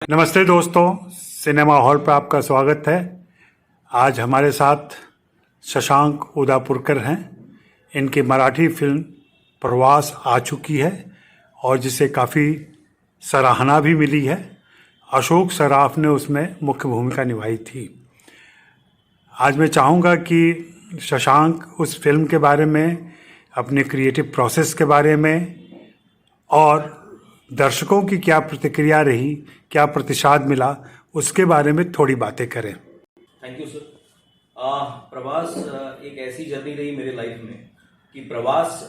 नमस्ते दोस्तों, cinema hall पर आपका स्वागत है। आज हमारे साथ शशांक उदापुरकर हैं। इनकी मराठी फिल्म प्रवास आ चुकी है और जिसे काफ़ी सराहना भी मिली है। अशोक सराफ ने उसमें मुख्य भूमिका निभाई थी। आज मैं चाहूँगा कि शशांक उस फिल्म के बारे में, अपने क्रिएटिव प्रोसेस के बारे में और दर्शकों की क्या प्रतिक्रिया रही, क्या प्रतिसाद मिला, उसके बारे में थोड़ी बातें करें। Thank you sir. प्रवास एक ऐसी जर्नी रही मेरे लाइफ में कि प्रवास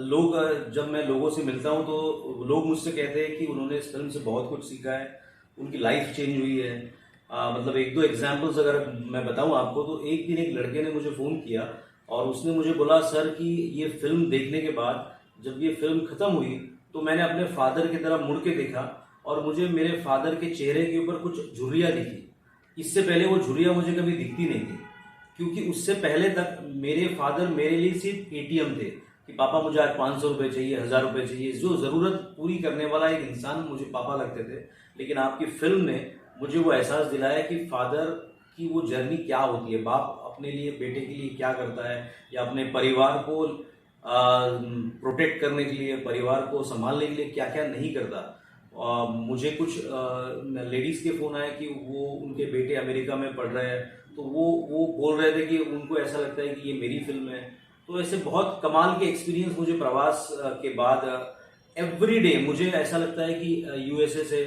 लोग जब मैं लोगों से मिलता हूं तो लोग मुझसे कहते हैं कि उन्होंने इस फिल्म से बहुत कुछ सीखा है, उनकी लाइफ चेंज हुई है। मतलब एक दो एग्जांपल्स अगर मैं बताऊं आपको तो एक दिन एक लड़के ने मुझे फ़ोन किया और उसने मुझे बोला, सर कि ये फिल्म देखने के बाद जब ये फिल्म ख़त्म हुई तो मैंने अपने फादर की तरफ मुड़ के देखा और मुझे मेरे फादर के चेहरे के ऊपर कुछ झुर्रियाँ दिखी। इससे पहले वो झुर्रियाँ मुझे कभी दिखती नहीं थी, क्योंकि उससे पहले तक मेरे फादर मेरे लिए सिर्फ एटीएम थे कि पापा मुझे आज 500 रुपये चाहिए, 1000 रुपये चाहिए, जो ज़रूरत पूरी करने वाला एक इंसान मुझे पापा लगते थे। लेकिन आपकी फिल्म ने मुझे वो एहसास दिलाया कि फादर की वो जर्नी क्या होती है, बाप अपने लिए, बेटे के लिए क्या करता है, या अपने परिवार को प्रोटेक्ट करने के लिए, परिवार को संभालने के लिए क्या क्या नहीं करता। मुझे कुछ लेडीज़ के फ़ोन आए कि वो उनके बेटे अमेरिका में पढ़ रहे हैं, तो वो बोल रहे थे कि उनको ऐसा लगता है कि ये मेरी फिल्म है। तो ऐसे बहुत कमाल के एक्सपीरियंस मुझे प्रवास के बाद एवरी डे मुझे ऐसा लगता है कि यूएसए से,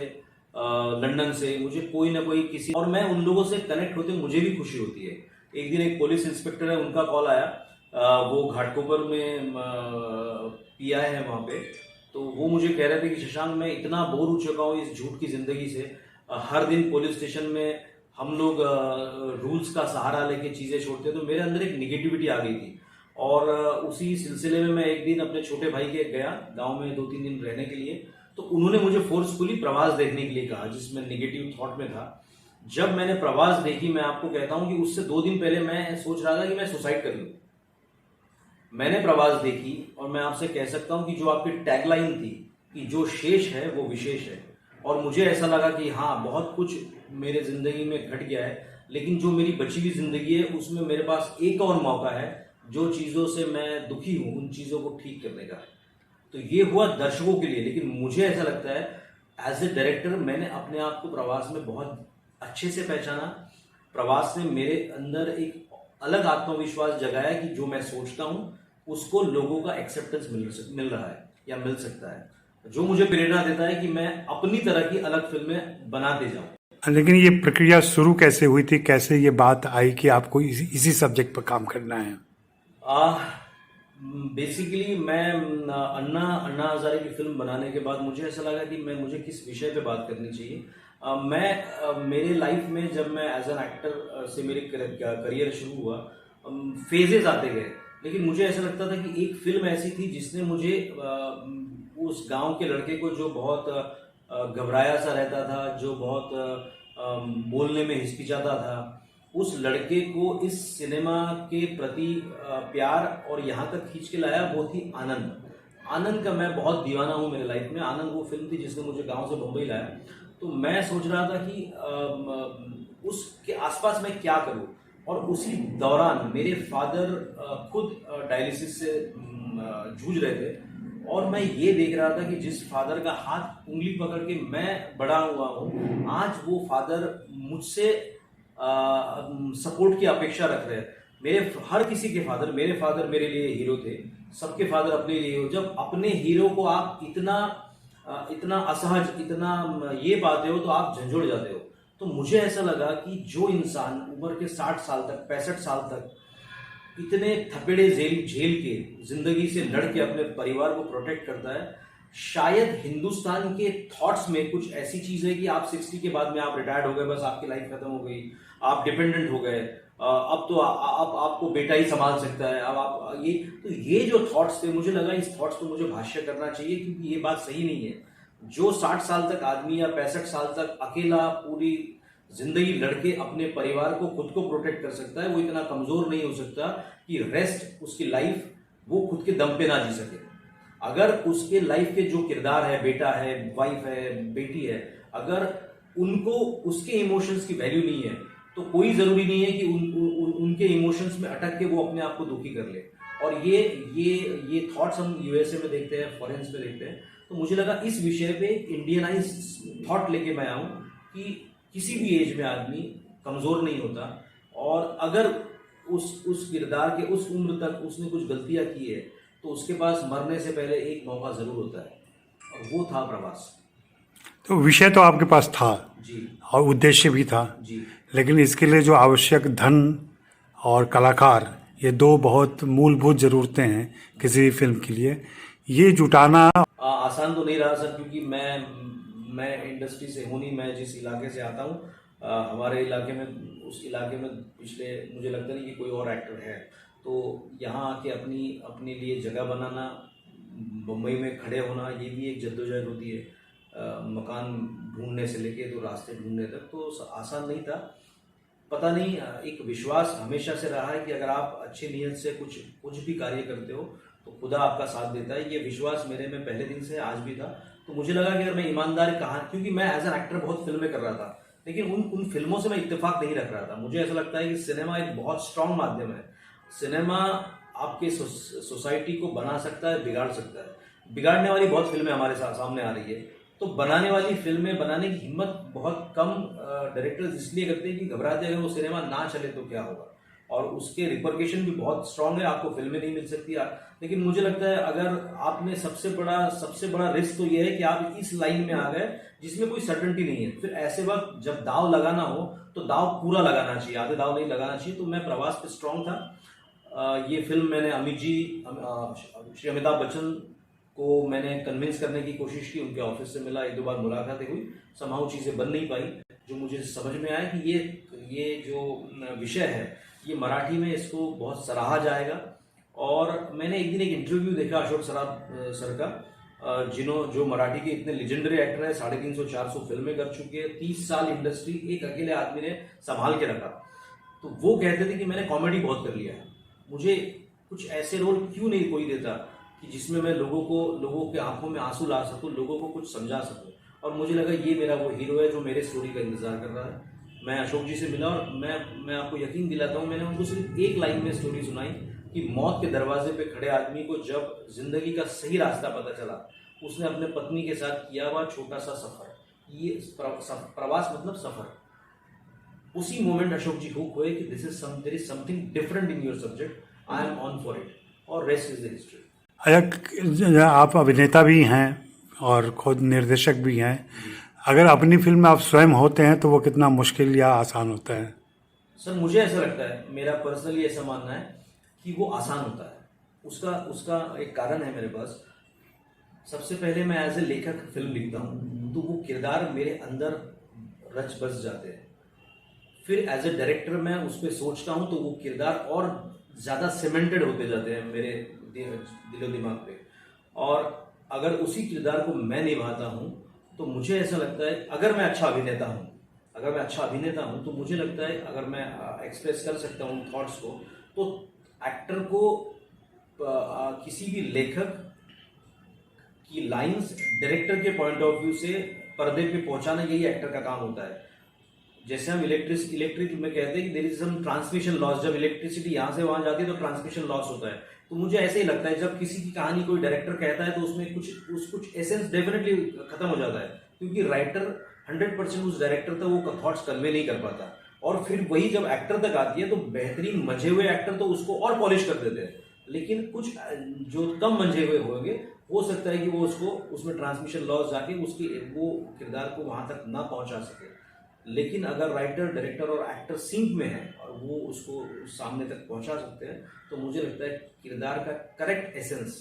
लंदन से मुझे कोई ना कोई किसी, और मैं उन लोगों से कनेक्ट होते मुझे भी खुशी होती है। एक दिन एक पुलिस इंस्पेक्टर है, उनका कॉल आया, वो घाटकोपर में पीआई है वहाँ पे। तो वो मुझे कह रहे थे कि शशांक, मैं इतना बोर हो चुका हूँ इस झूठ की ज़िंदगी से। हर दिन पुलिस स्टेशन में हम लोग रूल्स का सहारा लेके चीज़ें छोड़ते, तो मेरे अंदर एक निगेटिविटी आ गई थी। और उसी सिलसिले में मैं एक दिन अपने छोटे भाई के गया गांव में 2-3 दिन रहने के लिए, तो उन्होंने मुझे फोर्सफुली प्रवास देखने के लिए कहा, जिसमें निगेटिव थॉट में था। जब मैंने प्रवास देखी, मैं आपको कहता हूँ कि उससे 2 दिन पहले मैं सोच रहा था कि मैं सुसाइड कर लूँ। मैंने प्रवास देखी और मैं आपसे कह सकता हूं कि जो आपकी टैगलाइन थी कि जो शेष है वो विशेष है, और मुझे ऐसा लगा कि हाँ, बहुत कुछ मेरे जिंदगी में घट गया है, लेकिन जो मेरी बची हुई जिंदगी है उसमें मेरे पास एक और मौका है, जो चीज़ों से मैं दुखी हूं उन चीज़ों को ठीक करने का। तो ये हुआ दर्शकों के लिए, लेकिन मुझे ऐसा लगता है एज ए डायरेक्टर मैंने अपने आप को प्रवास में बहुत अच्छे से पहचाना। प्रवास ने मेरे अंदर एक अलग आत्मविश्वास जगाया कि जो मैं सोचता हूं उसको लोगों का एक्सेप्टेंस मिल रहा है या मिल सकता है, जो मुझे प्रेरणा देता है कि मैं अपनी तरह की अलग फिल्में बनाते जाऊं। लेकिन ये प्रक्रिया शुरू कैसे हुई थी, कैसे ये बात आई कि आपको इसी सब्जेक्ट पर काम करना है? बेसिकली मैं अन्ना हजारे की फिल्म बनाने के बाद मुझे ऐसा लगा कि मुझे किस विषय पे बात करनी चाहिए। मेरे लाइफ में जब मैं एज एन एक्टर से मेरी करियर शुरू हुआ, फेजेस आते गए, लेकिन मुझे ऐसा लगता था कि एक फिल्म ऐसी थी जिसने मुझे उस गांव के लड़के को, जो बहुत घबराया सा रहता था, जो बहुत बोलने में हिचकिचाता था, उस लड़के को इस सिनेमा के प्रति प्यार और यहाँ तक खींच के लाया, वो थी आनंद का मैं बहुत दीवाना हूँ मेरे लाइफ में। आनंद वो फिल्म थी जिसने मुझे गांव से बम्बई लाया। तो मैं सोच रहा था कि उसके आसपास मैं क्या करूँ, और उसी दौरान मेरे फादर खुद डायलिसिस से जूझ रहे थे, और मैं ये देख रहा था कि जिस फादर का हाथ उंगली पकड़ के मैं बड़ा हुआ हूँ, आज वो फादर मुझसे सपोर्ट की अपेक्षा रख रहे हैं। मेरे हर किसी के फादर, मेरे फादर मेरे लिए हीरो थे, सबके फादर अपने लिए हीरो। जब अपने हीरो को आप इतना असहज, इतना ये पाते हो, तो आप झंझोड़ जाते हो। तो मुझे ऐसा लगा कि जो इंसान उम्र के 60 साल तक, 65 साल तक इतने थपेड़े झेल के जिंदगी से लड़ के अपने परिवार को प्रोटेक्ट करता है, शायद हिंदुस्तान के थॉट्स में कुछ ऐसी चीज है कि आप 60 के बाद में आप रिटायर्ड हो गए, बस आपकी लाइफ खत्म हो गई, आप डिपेंडेंट हो गए, अब तो आपको बेटा ही संभाल सकता है, अब आप ये जो थॉट्स थे, मुझे लगा इस थॉट्स पे मुझे भाष्य करना चाहिए, क्योंकि ये बात सही नहीं है। जो 60 साल तक आदमी या 65 साल तक अकेला पूरी जिंदगी लड़के अपने परिवार को, खुद को प्रोटेक्ट कर सकता है, वो इतना कमजोर नहीं हो सकता कि रेस्ट उसकी लाइफ वो खुद के दम पे ना जी सके। अगर उसके लाइफ के जो किरदार है, बेटा है, वाइफ है, बेटी है, अगर उनको उसके इमोशंस की वैल्यू नहीं है, तो कोई जरूरी नहीं है कि उनके इमोशंस में अटक के वो अपने आप को दुखी कर ले। और ये थॉट्स हम यूएसए में देखते हैं, फॉरेन्स में देखते हैं। तो मुझे लगा इस विषय पे इंडियनाइज थॉट लेके मैं आऊं कि किसी भी एज में आदमी कमजोर नहीं होता, और अगर उस किरदार के उस उम्र तक उसने कुछ गलतियां की है तो उसके पास मरने से पहले एक मौका जरूर होता है, और वो था प्रवास। तो विषय तो आपके पास था जी और उद्देश्य भी था, जी लेकिन इसके लिए जो आवश्यक धन और कलाकार, ये दो बहुत मूलभूत ज़रूरतें हैं किसी भी फिल्म के लिए, ये जुटाना आसान तो नहीं रहा सर, क्योंकि मैं इंडस्ट्री से हूँ नहीं। मैं जिस इलाके से आता हूँ, हमारे इलाके में, उस इलाके में पिछले, मुझे लगता नहीं कि कोई और एक्टर है। तो यहाँ आके अपनी अपने लिए जगह बनाना, मुंबई में खड़े होना, ये भी एक जद्दोजहद होती है। मकान ढूंढने से लेके तो रास्ते ढूंढने तक तो आसान नहीं था। पता नहीं, एक विश्वास हमेशा से रहा है कि अगर आप अच्छी नीयत से कुछ भी कार्य करते हो तो खुदा आपका साथ देता है। ये विश्वास मेरे में पहले दिन से आज भी था। तो मुझे लगा कि अगर मैं ईमानदारी कहा, क्योंकि मैं एज एन एक्टर बहुत फिल्में कर रहा था, लेकिन उन फिल्मों से मैं इत्तेफाक नहीं रख रहा था। मुझे ऐसा लगता है कि सिनेमा एक बहुत स्ट्रांग माध्यम है। सिनेमा आपके सोसाइटी को बना सकता है, बिगाड़ सकता है। बिगाड़ने वाली बहुत फिल्में हमारे सामने आ रही है, तो बनाने वाली फिल्में बनाने की हिम्मत बहुत कम डायरेक्टर्स इसलिए करते हैं कि घबराते हैं, अगर वो सिनेमा ना चले तो क्या होगा, और उसके रिपरकेशन भी बहुत स्ट्रांग है। आपको फिल्में नहीं मिल सकती। लेकिन मुझे लगता है अगर आपने सबसे बड़ा रिस्क तो ये है कि आप इस लाइन में आ गए जिसमें कोई सर्टेनिटी नहीं है। फिर ऐसे वक्त जब दाव लगाना हो तो दाव पूरा लगाना चाहिए, आधे दाव नहीं लगाना चाहिए। तो मैं प्रवास पे स्ट्रांग था। ये फिल्म मैंने अमित जी, श्री अमिताभ बच्चन को मैंने कन्विंस करने की कोशिश की, उनके ऑफिस से मिला, एक दो बार मुलाकातें हुई, समाउ चीजें बन नहीं पाई। जो मुझे समझ में आया कि ये जो विषय है, ये मराठी में इसको बहुत सराहा जाएगा। और मैंने एक दिन एक इंटरव्यू देखा अशोक सराफ सर का, जो मराठी के इतने लेजेंडरी एक्टर है, 350-400 फिल्में कर चुके हैं, 30 साल इंडस्ट्री एक अकेले आदमी ने संभाल के रखा। तो वो कहते थे कि मैंने कॉमेडी बहुत कर लिया है, मुझे कुछ ऐसे रोल क्यों नहीं कोई देता कि जिसमें मैं लोगों के आंखों में आंसू ला सकूं, लोगों को कुछ समझा सकूं। और मुझे लगा ये मेरा वो हीरो है जो मेरे स्टोरी का इंतजार कर रहा है। मैं अशोक जी से मिला और मैं आपको यकीन दिलाता हूं, मैंने उनको सिर्फ एक लाइन में स्टोरी सुनाई कि मौत के दरवाजे पे खड़े आदमी को जब जिंदगी का सही रास्ता पता चला, उसने अपने पत्नी के साथ किया हुआ छोटा सा सफर, ये प्रवास मतलब सफर। उसी मोमेंट अशोक जी हुक हुए कि there is something different in your subject, I am on for it, और रेस्ट इज द हिस्ट्री। अच्छा, आप अभिनेता भी हैं और खुद निर्देशक भी हैं। अगर अपनी फिल्म में आप स्वयं होते हैं तो वो कितना मुश्किल या आसान होता है? सर मुझे ऐसा लगता है, मेरा पर्सनली ऐसा मानना है कि वो आसान होता है। उसका एक कारण है मेरे पास। सबसे पहले मैं एज ए लेखक फिल्म लिखता हूँ तो वो किरदार मेरे अंदर रच बस जाते हैं। फिर एज ए डायरेक्टर मैं उस पर सोचता हूँ तो वो किरदार और ज़्यादा सीमेंटेड होते जाते हैं मेरे दिलो दिमाग पे। और अगर उसी किरदार को मैं निभाता हूँ तो मुझे ऐसा लगता है, अगर मैं अच्छा अभिनेता हूँ तो मुझे लगता है अगर मैं एक्सप्रेस कर सकता हूँ थॉट्स को, तो एक्टर को किसी भी लेखक की लाइंस डायरेक्टर के पॉइंट ऑफ व्यू से पर्दे पे पहुंचाना, यही एक्टर का काम होता है। जैसे हम इलेक्ट्रिक में कहते हैं कि there is some transmission loss, जब इलेक्ट्रिसिटी यहाँ से वहां जाती है तो ट्रांसमिशन लॉस होता है। तो मुझे ऐसे ही लगता है जब किसी की कहानी कोई डायरेक्टर कहता है तो उसमें कुछ एसेंस डेफिनेटली खत्म हो जाता है, क्योंकि राइटर 100% उस डायरेक्टर तक वो थॉट्स कन्वे नहीं कर पाता। और फिर वही जब एक्टर तक आती है तो बेहतरीन मंझे हुए एक्टर तो उसको और पॉलिश कर देते हैं, लेकिन कुछ जो कम मंझे हुए होंगे, हो सकता है कि वो उसमें ट्रांसमिशन लॉस जाके उसकी वो किरदार को वहां तक ना पहुंचा सके। लेकिन अगर राइटर, डायरेक्टर और एक्टर सिंक में है और वो उसको सामने तक पहुंचा सकते हैं, तो मुझे लगता है किरदार का करेक्ट एसेंस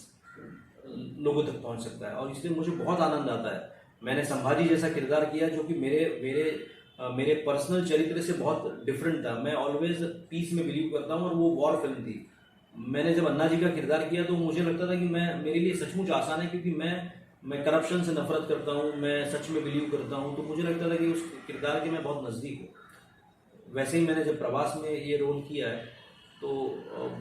लोगों तक पहुंच सकता है। और इसलिए मुझे बहुत आनंद आता है। मैंने संभाजी जैसा किरदार किया जो कि मेरे पर्सनल चरित्र से बहुत डिफरेंट था। मैं ऑलवेज पीस में बिलीव करता हूँ और वो वॉर फिल्म थी। मैंने जब अन्ना जी का किरदार किया तो मुझे लगता था कि मेरे लिए सचमुच आसान है, क्योंकि मैं करप्शन से नफरत करता हूँ, मैं सच में बिलीव करता हूँ। तो मुझे लगता था कि उस किरदार के मैं बहुत नज़दीक हूँ। वैसे ही मैंने जब प्रवास में ये रोल किया है तो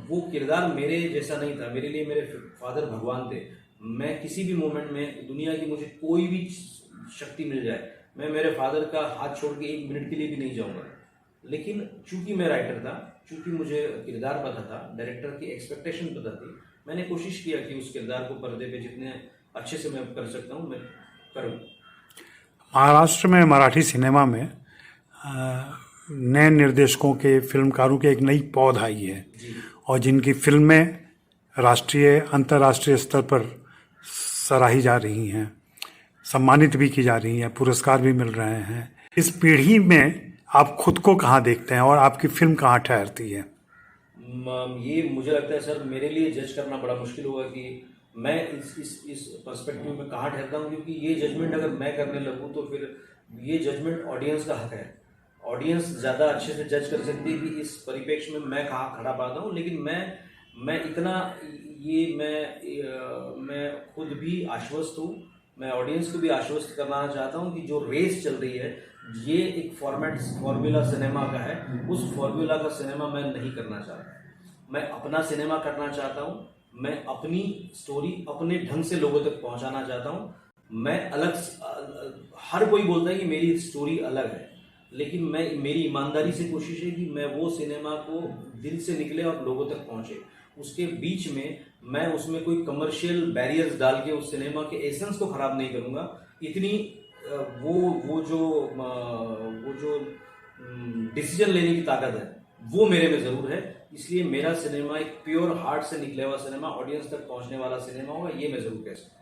वो किरदार मेरे जैसा नहीं था। मेरे लिए मेरे फादर भगवान थे। मैं किसी भी मोमेंट में दुनिया की मुझे कोई भी शक्ति मिल जाए, मैं मेरे फादर का हाथ छोड़ के एक मिनट के लिए भी नहीं जाऊंगा। लेकिन चूंकि मैं राइटर था, चूंकि मुझे किरदार पता था, डायरेक्टर की एक्सपेक्टेशन पता थी, मैंने कोशिश किया कि उस किरदार को पर्दे पे जितने अच्छे से मैं कर सकता हूँ मैं करूँ। महाराष्ट्र में मराठी सिनेमा में नए निर्देशकों के फिल्मकारों की एक नई पौध आई है जी। और जिनकी फिल्में राष्ट्रीय अंतर्राष्ट्रीय स्तर पर सराही जा रही हैं, सम्मानित भी की जा रही हैं, पुरस्कार भी मिल रहे हैं। इस पीढ़ी में आप खुद को कहाँ देखते हैं और आपकी फिल्म कहाँ ठहरती है? ये मुझे लगता है सर, मेरे लिए जज करना बड़ा मुश्किल होगा कि मैं इस पर्सपेक्टिव में कहाँ ठहरता हूँ, क्योंकि ये जजमेंट अगर मैं करने लगूँ तो फिर ये जजमेंट ऑडियंस का हक है। ऑडियंस ज़्यादा अच्छे से जज कर सकती है कि इस परिप्रेक्ष्य में मैं कहाँ खड़ा पाता हूँ। लेकिन मैं इतना ये मैं खुद भी आश्वस्त हूँ, मैं ऑडियंस को भी आश्वस्त करना चाहता हूँ कि जो रेस चल रही है ये एक फॉर्मूला सिनेमा का है। उस फॉर्मूला का सिनेमा मैं नहीं करना चाहता, मैं अपना सिनेमा करना चाहता हूँ। मैं अपनी स्टोरी अपने ढंग से लोगों तक पहुंचाना चाहता हूँ। मैं हर कोई बोलता है कि मेरी स्टोरी अलग है, लेकिन मेरी ईमानदारी से कोशिश है कि मैं वो सिनेमा को दिल से निकले और लोगों तक पहुंचे। उसके बीच में मैं उसमें कोई कमर्शियल बैरियर्स डाल के उस सिनेमा के एसेंस को खराब नहीं करूंगा। इतनी वो जो डिसीजन लेने की ताकत है वो मेरे में जरूर है। इसलिए मेरा सिनेमा एक प्योर हार्ट से निकले हुआ सिनेमा, ऑडियंस तक पहुंचने वाला सिनेमा होगा, ये मैं जरूर कह सकता हूँ।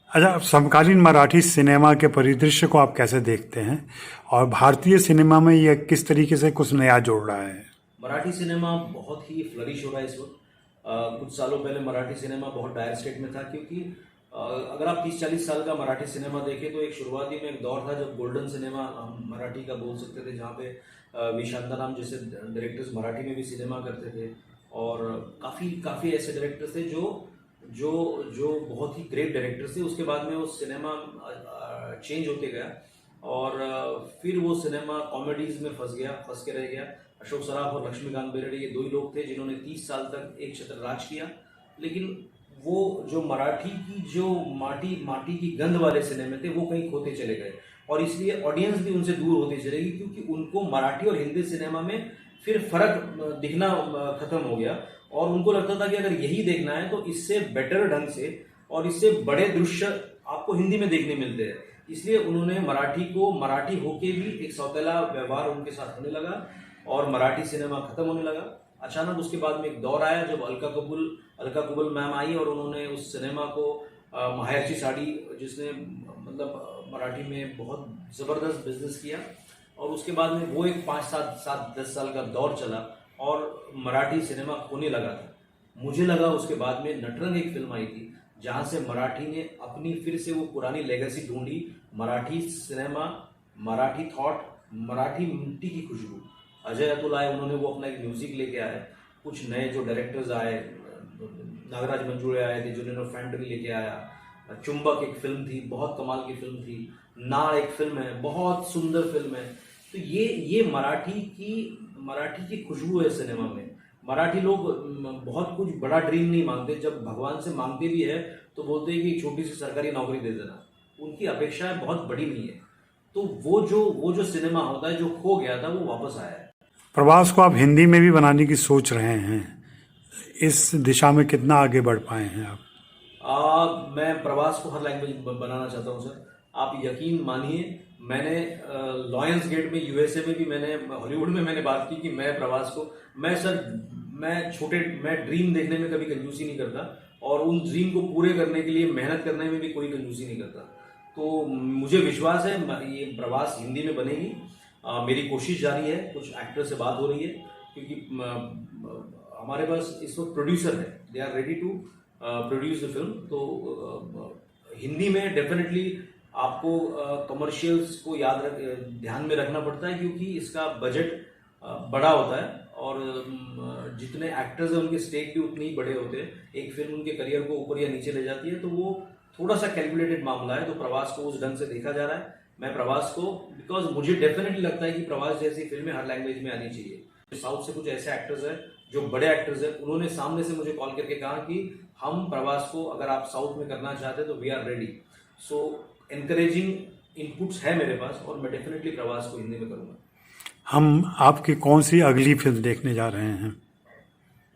अच्छा, समकालीन मराठी सिनेमा के परिदृश्य को आप कैसे देखते हैं और भारतीय सिनेमा में यह किस तरीके से कुछ नया जोड़ रहा है? मराठी सिनेमा बहुत ही फ्लरिश हो रहा है इस वक्त। कुछ सालों पहले मराठी सिनेमा बहुत डायर स्टेट में था, क्योंकि अगर आप 30-40 साल का मराठी सिनेमा देखें तो एक शुरुआती में एक दौर था जब गोल्डन सिनेमा हम मराठी का बोल सकते थे, जहाँ पे वी शांताराम जैसे डायरेक्टर्स मराठी में भी सिनेमा करते थे। और काफ़ी ऐसे डायरेक्टर्स थे जो बहुत ही ग्रेट डायरेक्टर्स थे। उसके बाद में वो सिनेमा चेंज होते गया और फिर वो सिनेमा कॉमेडीज में फंस के रह गया। अशोक सराफ और लक्ष्मीकांत बेर्डे ये दो ही लोग थे जिन्होंने 30 साल तक एक छत्र राज किया। लेकिन वो जो मराठी की जो माटी की गंध वाले सिनेमे थे वो कहीं खोते चले गए, और इसलिए ऑडियंस भी उनसे दूर होती चलेगी, क्योंकि उनको मराठी और हिंदी सिनेमा में फिर फर्क दिखना खत्म हो गया। और उनको लगता था कि अगर यही देखना है तो इससे बेटर ढंग से और इससे बड़े दृश्य आपको हिंदी में देखने मिलते हैं। इसलिए उन्होंने मराठी को मराठी होके भी एक सौतेला व्यवहार उनके साथ होने लगा और मराठी सिनेमा खत्म होने लगा। अचानक उसके बाद में एक दौर आया जब अलका कुबल मैम आई और उन्होंने उस सिनेमा को महायर्ची साड़ी, जिसने मतलब मराठी में बहुत ज़बरदस्त बिजनेस किया, और उसके बाद में वो एक 5-7-10 साल का दौर चला और मराठी सिनेमा खोने लगा था। मुझे लगा उसके बाद में नटरंग एक फिल्म आई थी जहाँ से मराठी ने अपनी फिर से वो पुरानी लेगेसी ढूंढी। मराठी सिनेमा, मराठी थॉट, मराठी मिट्टी की खुशबू। अजय अतुल आए, उन्होंने वो अपना एक म्यूजिक लेके आए। कुछ नए जो डायरेक्टर्स आए, नागराज मंजुळे आए थे जिन्होंने फैंटरी लेके आया। चुंबक एक फिल्म थी, बहुत कमाल की फिल्म थी। नाड़ एक फिल्म है, बहुत सुंदर फिल्म है। तो ये मराठी की खुशबू है सिनेमा में। मराठी लोग बहुत कुछ बड़ा ड्रीम नहीं मांगते, जब भगवान से मांगते भी है तो बोलते हैं कि छोटी सी सरकारी नौकरी दे देना। उनकी अपेक्षाएं बहुत बड़ी नहीं है। तो वो जो सिनेमा होता है जो खो गया था वो वापस आया है। प्रवास को आप हिंदी में भी बनाने की सोच रहे हैं, इस दिशा में कितना आगे बढ़ पाए हैं आप? मैं प्रवास को हर लैंग्वेज बनाना चाहता हूँ सर। आप यकीन मानिए, मैंने लॉयंस गेट में यूएसए में भी, मैंने हॉलीवुड में मैंने बात की कि मैं प्रवास को मैं ड्रीम देखने में कभी कंजूसी नहीं करता और उन ड्रीम को पूरे करने के लिए मेहनत करने में भी कोई कंजूसी नहीं करता। तो मुझे विश्वास है ये प्रवास हिंदी में बनेगी। मेरी कोशिश जारी है, कुछ एक्टर से बात हो रही है, क्योंकि हमारे पास इस वक्त प्रोड्यूसर है, they are ready to produce the film. तो हिंदी में डेफिनेटली आपको कमर्शियल्स को ध्यान में रखना पड़ता है, क्योंकि इसका बजट बड़ा होता है और जितने एक्टर्स हैं उनके स्टेक भी उतने ही बड़े होते हैं। एक फिल्म उनके करियर को ऊपर या नीचे ले जाती है, तो वो थोड़ा सा कैलकुलेटेड मामला है। तो प्रवास को उस ढंग से देखा जा रहा है। मैं प्रवास को, बिकॉज मुझे डेफिनेटली लगता है कि प्रवास जैसी फिल्में हर लैंग्वेज में आनी चाहिए। साउथ से कुछ ऐसे एक्टर्स हैं जो बड़े एक्टर्स हैं, उन्होंने सामने से मुझे कॉल करके कहा कि हम प्रवास को अगर आप साउथ में करना चाहते हैं तो we are ready. So encouraging inputs है मेरे पास और मैं डेफिनेटली प्रवास को हिंदी में करूँगा। हम आपकी कौन सी अगली फिल्म देखने जा रहे हैं?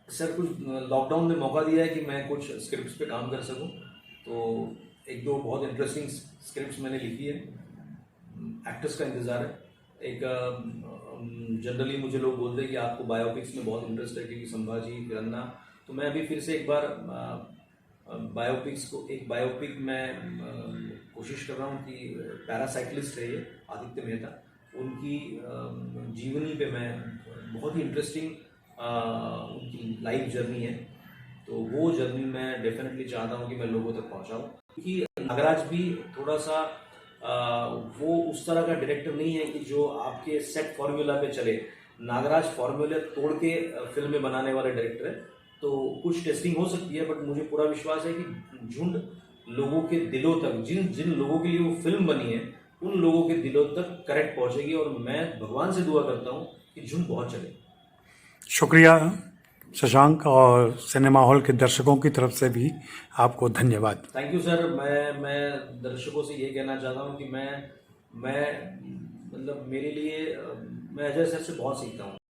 सर कुछ लॉकडाउन ने मौका दिया है कि मैं कुछ स्क्रिप्ट्स पे काम कर सकूं, तो एक दो बहुत इंटरेस्टिंग स्क्रिप्ट्स मैंने लिखी है। एक्टर्स का इंतज़ार है। एक जनरली मुझे लोग बोलते हैं कि आपको बायोपिक्स में बहुत इंटरेस्ट है क्योंकि संभाजी फिर अन्ना, तो मैं अभी फिर से एक बार एक बायोपिक मैं कोशिश कर रहा हूँ कि पैरासाइक्लिस्ट है ये आदित्य मेहता, उनकी जीवनी पे मैं बहुत ही इंटरेस्टिंग उनकी लाइफ जर्नी है, तो वो जर्नी मैं डेफिनेटली चाहता हूँ कि मैं लोगों तक पहुँचाऊँ। क्योंकि नागराज भी थोड़ा सा वो उस तरह का डायरेक्टर नहीं है कि जो आपके सेट फॉर्मूला पे चले। नागराज फॉर्मूले तोड़ के फिल्में बनाने वाले डायरेक्टर है, तो कुछ टेस्टिंग हो सकती है, बट मुझे पूरा विश्वास है कि झुंड लोगों के दिलों तक, जिन जिन लोगों के लिए वो फिल्म बनी है उन लोगों के दिलों तक करेक्ट पहुंचेगी, और मैं भगवान से दुआ करता हूँ कि झुंड बहुत चले। शुक्रिया शशांक, और सिनेमा हॉल के दर्शकों की तरफ से भी आपको धन्यवाद। Thank you sir. मैं दर्शकों से ये कहना चाहता हूँ कि मैं मतलब मेरे लिए मैं अजय सर से बहुत सीखता हूँ।